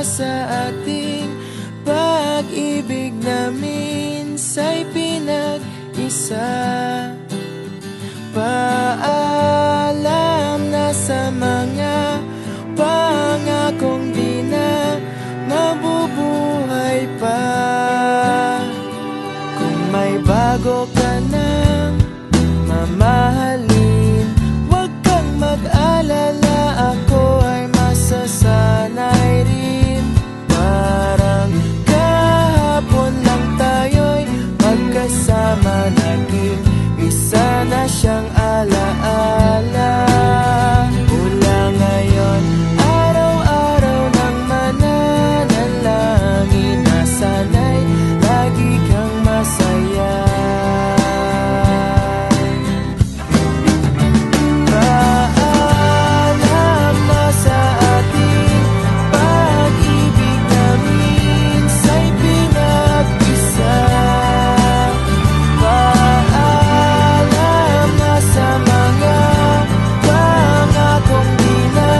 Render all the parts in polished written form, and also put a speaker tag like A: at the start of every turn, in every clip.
A: sa ating pag-ibig na minsa'y pinag-isa. Paalam na sa mga pangakong di na mabubuhay pa. Kung may bago ka nang mamahalin, huwag kang mag-alala, ako ay masasanay rin. Parang kahapon lang tayo'y magkasama, naging isa na siyang alaala. Mula ngayon, araw-araw nang mananalangin, nasana'y lagi kang masaya. Paalam na sa ating pag-ibig na minsa'y pinag-isa. Paalam na sa mga pangakong di na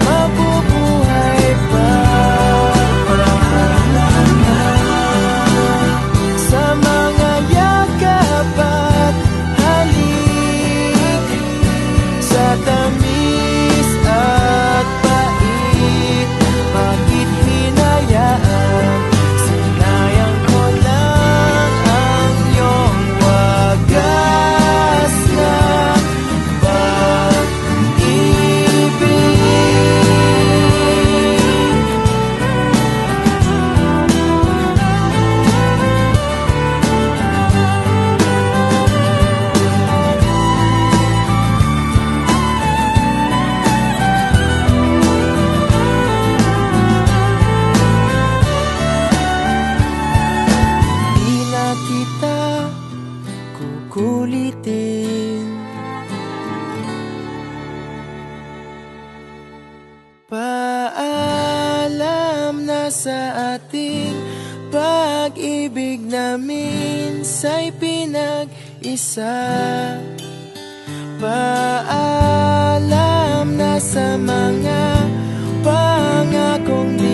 A: mabubuhay pa. Paalam na sa mga yakap at halik, sa tamis at pait. Bakit hinayaan? Sinayang ko lang ang iyong wagas na pag-ibig. Di na kita kukulitin. Paalam na sa ating pag-ibig na minsa'y pinag-isa. Paalam na sa mga pangakong di